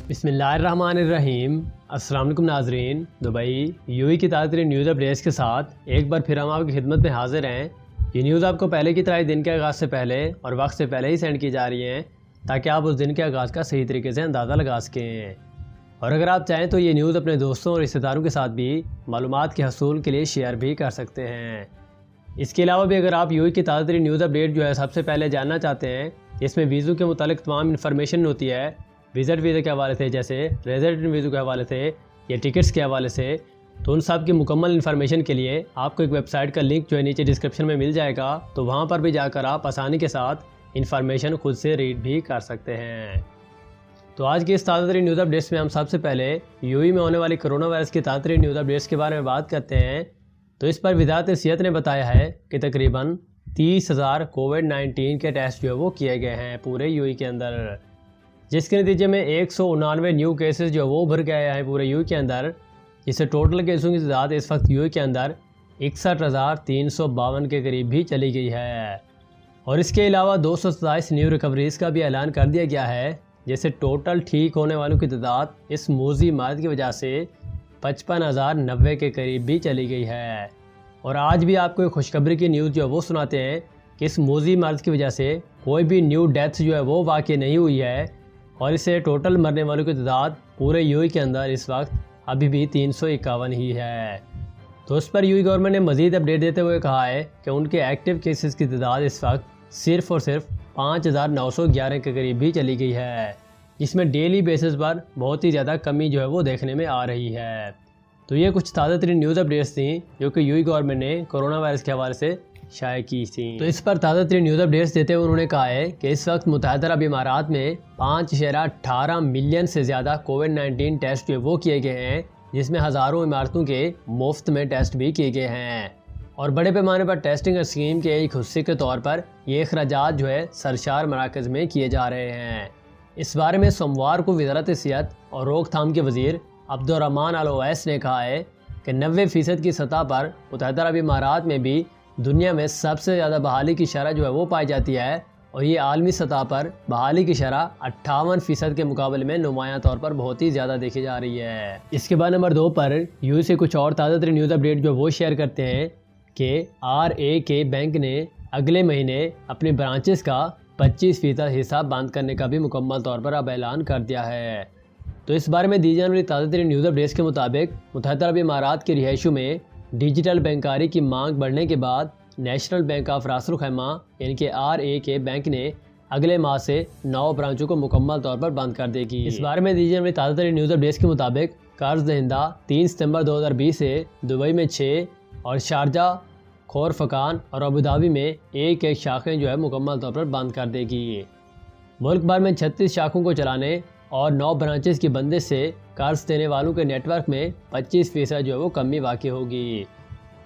بسم اللہ الرحمن الرحیم۔ السلام علیکم ناظرین، دبئی یوئی کی تازہ ترین نیوز اپڈیٹس کے ساتھ ایک بار پھر ہم آپ کی خدمت میں حاضر ہیں۔ یہ نیوز آپ کو پہلے کی طرح دن کے آغاز سے پہلے اور وقت سے پہلے ہی سینڈ کی جا رہی ہیں تاکہ آپ اس دن کے آغاز کا صحیح طریقے سے اندازہ لگا سکیں، اور اگر آپ چاہیں تو یہ نیوز اپنے دوستوں اور رشتہ داروں کے ساتھ بھی معلومات کے حصول کے لیے شیئر بھی کر سکتے ہیں۔ اس کے علاوہ بھی اگر آپ یوئی کی تازہ ترین نیوز اپڈیٹ جو ہے سب سے پہلے جاننا چاہتے ہیں، اس میں ویزو کے متعلق تمام انفارمیشن ہوتی ہے، وزٹ ویزے کے حوالے سے، جیسے ریزیڈنٹ ویزو کے حوالے سے یا ٹکٹس کے حوالے سے، تو ان سب کی مکمل انفارمیشن کے لیے آپ کو ایک ویب سائٹ کا لنک جو ہے نیچے ڈسکرپشن میں مل جائے گا، تو وہاں پر بھی جا کر آپ آسانی کے ساتھ انفارمیشن خود سے ریڈ بھی کر سکتے ہیں۔ تو آج کی اس تازہ ترین نیوز اپڈیٹس میں ہم سب سے پہلے یوئی میں ہونے والی کرونا وائرس کی تازہ ترین نیوز اپڈیٹس کے بارے میں بات کرتے ہیں۔ تو اس پر وزارت صحت نے بتایا ہے کہ تقریباً 30,000 کووڈ-19 کے ٹیسٹ جو ہے وہ کیے گئے ہیں پورے یوئی کے اندر، جس کے نتیجے میں 189 نیو کیسز جو وہ ابھر گئے ہیں پورے یوئی کے اندر، جس سے ٹوٹل کیسوں کی تعداد اس وقت یوئی کے اندر 61,352 کے قریب بھی چلی گئی ہے، اور اس کے علاوہ 227 نیو ریکوریز کا بھی اعلان کر دیا گیا ہے، جس سے ٹوٹل ٹھیک ہونے والوں کی تعداد اس موذی مرض کی وجہ سے 55,090 کے قریب بھی چلی گئی ہے۔ اور آج بھی آپ کو ایک خوشخبری کی نیوز جو ہے وہ سناتے ہیں کہ اس موذی مرض کی وجہ سے کوئی بھی نیو ڈیتھ جو ہے وہ واقع نہیں ہوئی ہے، اور اس سے ٹوٹل مرنے والوں کی تعداد پورے یوئی کے اندر اس وقت ابھی بھی 351 ہی ہے۔ تو اس پر یوئی گورنمنٹ نے مزید اپڈیٹ دیتے ہوئے کہا ہے کہ ان کے ایکٹیو کیسز کی تعداد اس وقت صرف اور صرف 5,911 کے قریب بھی چلی گئی ہے، جس میں ڈیلی بیسس پر بہت ہی زیادہ کمی جو ہے وہ دیکھنے میں آ رہی ہے۔ تو یہ کچھ تازہ ترین نیوز اپڈیٹس تھیں جو کہ یوئی گورنمنٹ نے کرونا وائرس کے حوالے سے شائع کی تھیں۔ تو اس پر تازہ ترین نیوز اپڈیٹس دیتے ہوئے انہوں نے کہا ہے کہ اس وقت متحدہ عرب امارات میں 5.18 ملین سے زیادہ کووڈ-19 ٹیسٹ جو وہ کیے گئے ہیں، جس میں ہزاروں عمارتوں کے مفت میں ٹیسٹ بھی کیے گئے ہیں، اور بڑے پیمانے پر ٹیسٹنگ اسکیم کے ایک حصے کے طور پر یہ اخراجات جو ہے سرشار مراکز میں کیے جا رہے ہیں۔ اس بارے میں سوموار کو وزارت صحت اور روک تھام کے وزیر عبدالرحمن الویس نے کہا ہے کہ 90% کی سطح پر متحدہ عرب امارات میں بھی دنیا میں سب سے زیادہ بحالی کی شرح جو ہے وہ پائی جاتی ہے، اور یہ عالمی سطح پر بحالی کی شرح 58% کے مقابلے میں نمایاں طور پر بہت ہی زیادہ دیکھی جا رہی ہے۔ اس کے بعد نمبر 2 پر یو سے کچھ اور تازہ ترین نیوز اپڈیٹ جو وہ شیئر کرتے ہیں کہ RAK بینک نے اگلے مہینے اپنی برانچز کا 25% حصہ بند کرنے کا بھی مکمل طور پر اب اعلان کر دیا ہے۔ تو اس بارے میں دی جانے والی تازہ ترین نیوز اپڈیٹس کے مطابق متحدہ عرب امارات کے رہائشیوں میں ڈیجیٹل بینکاری کی مانگ بڑھنے کے بعد national bank of Ras Al Khaimah یعنی کہ RAK بینک نے اگلے ماہ سے 9 برانچوں کو مکمل طور پر بند کر دے گی۔ اس بارے میں دی جانے والی تازہ ترین نیوز اپڈیٹس کے مطابق قرض دہندہ 3 ستمبر 2020 سے دبئی میں 6 اور شارجہ، خورفکان اور ابوظہبی میں ایک شاخیں جو ہے مکمل طور پر بند کر دے گی۔ ملک بھر میں 36 شاخوں کو چلانے اور 9 برانچز کی بندش سے قرض دینے والوں کے نیٹ ورک میں 25% جو ہے وہ کمی واقع ہوگی۔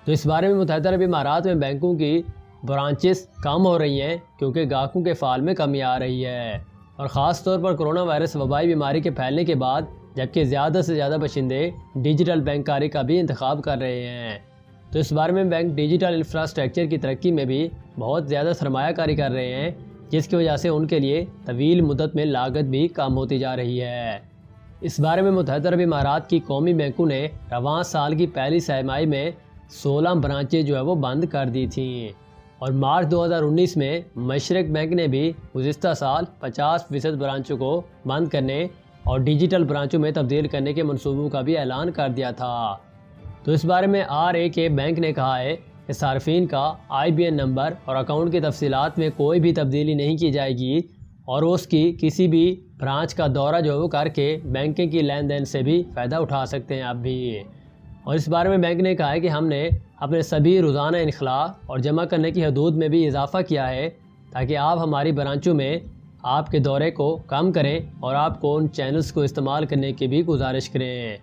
تو اس بارے میں متحدہ عرب امارات میں بینکوں کی برانچز کم ہو رہی ہیں کیونکہ گاہکوں کے فعال میں کمی آ رہی ہے، اور خاص طور پر کرونا وائرس وبائی بیماری کے پھیلنے کے بعد، جبکہ زیادہ سے زیادہ باشندے ڈیجیٹل بینکاری کا بھی انتخاب کر رہے ہیں۔ تو اس بارے میں بینک ڈیجیٹل انفراسٹرکچر کی ترقی میں بھی بہت زیادہ سرمایہ کاری کر رہے ہیں، جس کی وجہ سے ان کے لیے طویل مدت میں لاگت بھی کم ہوتی جا رہی ہے۔ اس بارے میں متحدہ عرب امارات کی قومی بینکوں نے رواں سال کی پہلی سہ ماہی میں 16 برانچیں جو ہے وہ بند کر دی تھیں، اور مارچ 2019 میں مشرق بینک نے بھی گزشتہ سال 50% برانچوں کو بند کرنے اور ڈیجیٹل برانچوں میں تبدیل کرنے کے منصوبوں کا بھی اعلان کر دیا تھا۔ تو اس بارے میں RAK بینک نے کہا ہے کہ صارفین کا IBN نمبر اور اکاؤنٹ کی تفصیلات میں کوئی بھی تبدیلی نہیں کی جائے گی، اور اس کی کسی بھی برانچ کا دورہ جو ہے وہ کر کے بینکنگ کی لین دین سے بھی فائدہ اٹھا سکتے ہیں اب بھی۔ اور اس بارے میں بینک نے کہا ہے کہ ہم نے اپنے سبھی روزانہ انخلاء اور جمع کرنے کی حدود میں بھی اضافہ کیا ہے تاکہ آپ ہماری برانچوں میں آپ کے دورے کو کم کریں اور آپ کو ان چینلز کو استعمال کرنے کی بھی گزارش کریں۔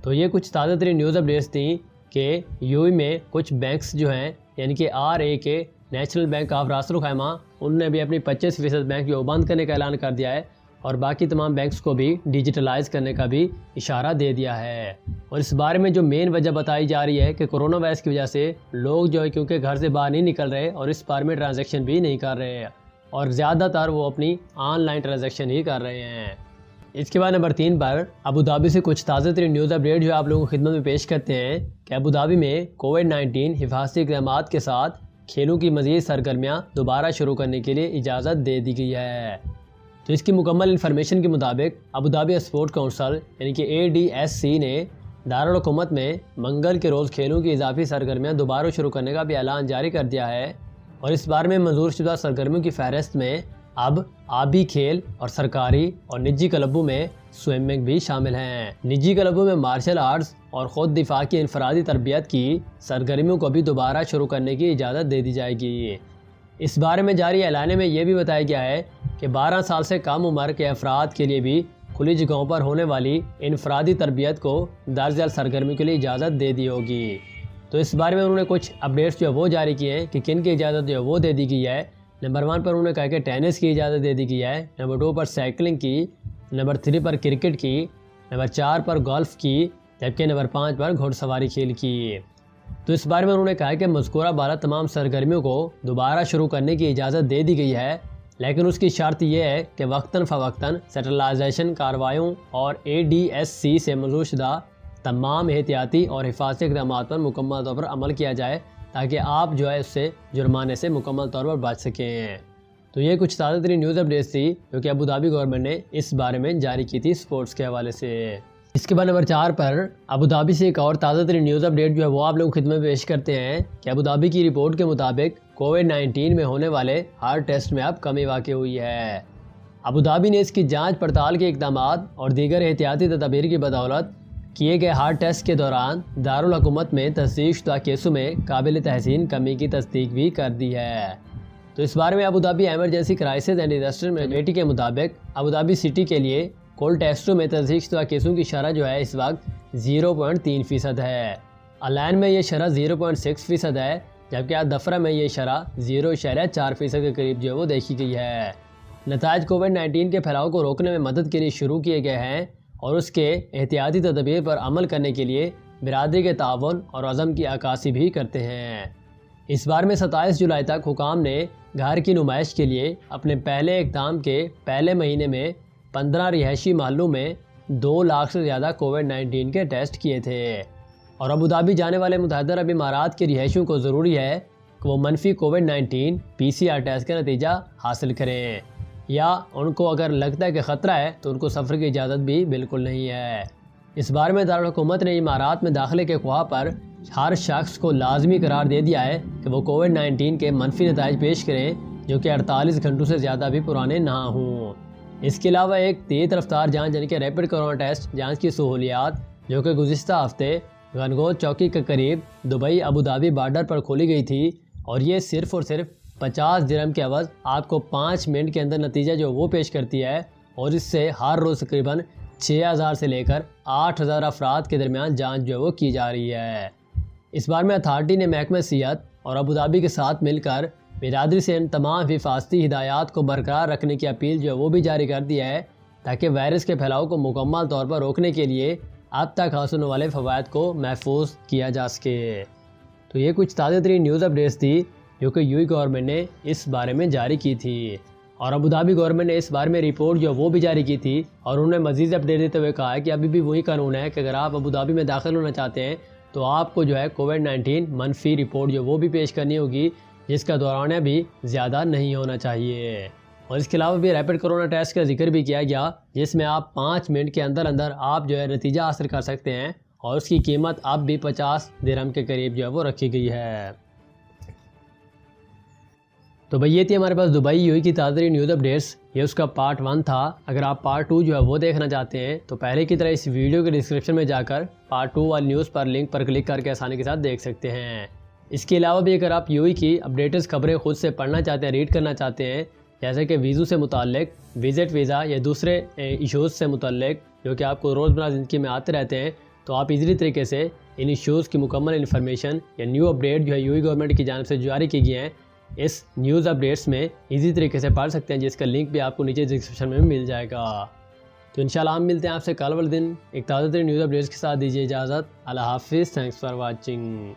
تو یہ کچھ تازہ ترین نیوز اپڈیٹس تھیں کہ یوئی میں کچھ بینکس جو ہیں یعنی کہ RAK national bank of Ras Al Khaimah, ان نے بھی اپنی 25% بینک جو بند کرنے کا اعلان کر دیا ہے، اور باقی تمام بینکس کو بھی ڈیجیٹلائز کرنے کا بھی اشارہ دے دیا ہے۔ اور اس بارے میں جو مین وجہ بتائی جا رہی ہے کہ کرونا وائرس کی وجہ سے لوگ جو ہے کیونکہ گھر سے باہر نہیں نکل رہے اور اس بارے میں ٹرانزیکشن بھی نہیں کر رہے ہیں، اور زیادہ تر وہ اپنی آن لائن ٹرانزیکشن ہی کر رہے ہیں۔ اس کے بعد نمبر 3 پر ابوظہبی سے کچھ تازہ ترین نیوز اپڈیٹ جو آپ لوگوں کو خدمت میں پیش کرتے ہیں کہ ابوظہبی میں کووڈ-19 حفاظتی اقدامات کے ساتھ کھیلوں کی مزید سرگرمیاں دوبارہ شروع کرنے کے لیے اجازت دے دی گئی ہے۔ تو اس کی مکمل انفارمیشن کے مطابق ابوظہبی اسپورٹ کونسل یعنی کہ ADSC نے دارالحکومت میں منگل کے روز کھیلوں کی اضافی سرگرمیاں دوبارہ شروع کرنے کا بھی اعلان جاری کر دیا ہے، اور اس بارے میں منظور شدہ سرگرمیوں کی فہرست میں اب آبی کھیل اور سرکاری اور نجی کلبوں میں سوئمنگ بھی شامل ہیں۔ نجی کلبوں میں مارشل آرٹس اور خود دفاع کی انفرادی تربیت کی سرگرمیوں کو بھی دوبارہ شروع کرنے کی اجازت دے دی جائے گی۔ اس بارے میں جاری اعلانے میں یہ بھی بتایا گیا ہے کہ 12 سال سے کم عمر کے افراد کے لیے بھی کھلی جگہوں پر ہونے والی انفرادی تربیت کو درج ذیل سرگرمیوں کے لیے اجازت دے دی ہوگی۔ تو اس بارے میں انہوں نے کچھ اپڈیٹس جو وہ جاری کیے ہیں کہ کن کی اجازت جو وہ دے دی گئی ہے۔ نمبر 1 پر انہوں نے کہا کہ ٹینس کی اجازت دے دی گئی ہے، نمبر 2 پر سائیکلنگ کی، نمبر 3 پر کرکٹ کی، نمبر 4 پر گولف کی، جبکہ نمبر 5 پر گھوڑ سواری کھیل کی۔ تو اس بارے میں انہوں نے کہا کہ مذکورہ بالا تمام سرگرمیوں کو دوبارہ شروع کرنے کی اجازت دے دی گئی ہے، لیکن اس کی شرط یہ ہے کہ وقتاً فوقتاً سیٹلائزیشن کارروائیوں اور ADSC سے منظور شدہ تمام احتیاطی اور حفاظتی اقدامات پر مکمل طور پر عمل کیا جائے تاکہ آپ جو ہے اس سے جرمانے سے مکمل طور پر بچ سکیں۔ تو یہ کچھ تازہ ترین نیوز اپڈیٹس تھی جو کہ ابوظہبی گورنمنٹ نے اس بارے میں جاری کی تھی سپورٹس کے حوالے سے۔ اس کے بعد نمبر 4 پر ابوظہبی سے ایک اور تازہ ترین نیوز اپڈیٹ جو ہے وہ آپ لوگوں کی خدمت میں پیش کرتے ہیں کہ ابوظہبی کی رپورٹ کے مطابق کووڈ-19 میں ہونے والے ہارٹ ٹیسٹ میں اب کمی واقع ہوئی ہے۔ ابوظہبی نے اس کی جانچ پڑتال کے اقدامات اور دیگر احتیاطی تدابیر کی بدولت کیے گئے ہارٹ ٹیسٹ کے دوران دارالحکومت میں تصدیق شدہ کیسوں میں قابل تحسین کمی کی تصدیق بھی کر دی ہے۔ تو اس بارے میں Abu Dhabi emergency crisis and disaster management کے مطابق ابوظہبی سٹی کے لیے کل ٹیسٹوں میں تصدیق شدہ کیسوں کی شرح جو ہے اس وقت 0.3% ہے۔ العین میں یہ شرح 0.6% ہے، جبکہ الدفرہ میں یہ شرح 0.4% کے قریب جو ہے وہ دیکھی گئی ہے۔ نتائج کووڈ-19 کے پھیلاؤ کو روکنے میں مدد کے لیے شروع کیے گئے ہیں اور اس کے احتیاطی تدابیر پر عمل کرنے کے لیے برادری کے تعاون اور عزم کی عکاسی بھی کرتے ہیں۔ اس بار میں 27 جولائی تک حکام نے گھر کی نمائش کے لیے اپنے پہلے اقدام کے پہلے مہینے میں 15 رہائشی محلوں میں 2 لاکھ سے زیادہ کووڈ-19 کے ٹیسٹ کیے تھے، اور ابوظہبی جانے والے متحدہ عرب امارات کے رہائشیوں کو ضروری ہے کہ وہ منفی کووڈ-19 PCR ٹیسٹ کا نتیجہ حاصل کریں، یا ان کو اگر لگتا ہے کہ خطرہ ہے تو ان کو سفر کی اجازت بھی بالکل نہیں ہے۔ اس بارے میں دارالحکومت نے امارات میں داخلے کے خواہاں پر ہر شخص کو لازمی قرار دے دیا ہے کہ وہ کووڈ-19 کے منفی نتائج پیش کریں جو کہ 48 گھنٹوں سے زیادہ بھی پرانے نہ ہوں۔ اس کے علاوہ ایک تیز رفتار جانچ یعنی کہ ریپڈ کرونا ٹیسٹ جانچ کی سہولیات جو کہ گزشتہ ہفتے گنگوہ چوکی کے قریب دبئی ابوظہبی بارڈر پر کھولی گئی تھی، اور یہ صرف اور صرف 50 درہم کے عوض آپ کو 5 منٹ کے اندر نتیجہ جو وہ پیش کرتی ہے، اور اس سے ہر روز تقریباً 6000 سے لے کر 8000 افراد کے درمیان جانچ جو وہ کی جا رہی ہے۔ اس بار میں اتھارٹی نے محکمہ صحت اور ابوظہبی کے ساتھ مل کر برادری سے ان تمام حفاظتی ہدایات کو برقرار رکھنے کی اپیل جو ہے وہ بھی جاری کر دی ہے تاکہ وائرس کے پھیلاؤ کو مکمل طور پر روکنے کے لیے اب تک حاصل ہونے والے فوائد کو محفوظ کیا جا سکے۔ تو یہ کچھ تازہ ترین نیوز اپڈیٹس تھی جو کہ UAE گورنمنٹ نے اس بارے میں جاری کی تھی، اور ابوظہبی گورنمنٹ نے اس بارے میں رپورٹ جو وہ بھی جاری کی تھی، اور انہوں نے مزید اپڈیٹ دیتے ہوئے کہا ہے کہ ابھی بھی وہی قانون ہے کہ اگر آپ ابوظہبی میں داخل ہونا چاہتے ہیں تو آپ کو جو ہے کووڈ-19 منفی رپورٹ جو وہ بھی پیش کرنی ہوگی، جس کا دورانیہ بھی زیادہ نہیں ہونا چاہیے۔ اور اس کے علاوہ بھی ریپڈ کرونا ٹیسٹ کا ذکر بھی کیا گیا جس میں آپ 5 منٹ کے اندر آپ جو ہے نتیجہ حاصل کر سکتے ہیں، اور اس کی قیمت اب بھی 50 درہم کے قریب جو ہے وہ رکھی گئی ہے۔ تو بھئی یہ تھی ہمارے پاس دبئی UAE کی تازہ نیوز اپڈیٹس، یہ اس کا پارٹ 1 تھا۔ اگر آپ پارٹ 2 جو ہے وہ دیکھنا چاہتے ہیں تو پہلے کی طرح اس ویڈیو کے ڈسکرپشن میں جا کر پارٹ 2 والی نیوز پر لنک پر کلک کر کے آسانی کے ساتھ دیکھ سکتے ہیں۔ اس کے علاوہ بھی اگر آپ UAE کی اپڈیٹس خبریں خود سے پڑھنا چاہتے ہیں، ریڈ کرنا چاہتے ہیں، جیسے کہ ویزو سے متعلق، وزٹ ویزا یا دوسرے ایشوز سے متعلق جو کہ آپ کو روزمرہ زندگی میں آتے رہتے ہیں، تو آپ ایزیلی طریقے سے ان ایشوز کی مکمل انفارمیشن یا نیو اپڈیٹ جو ہے UAE گورنمنٹ کی جانب سے جاری کی گئی ہیں، اس نیوز اپڈیٹس میں ایزی طریقے سے پڑھ سکتے ہیں، جس کا لنک بھی آپ کو نیچے ڈسکرپشن میں مل جائے گا۔ تو انشاءاللہ ہم ملتے ہیں آپ سے کل والے دن ایک تازہ ترین نیوز اپڈیٹس کے ساتھ۔ دیجیے اجازت، اللہ حافظ، تھینکس فار واچنگ۔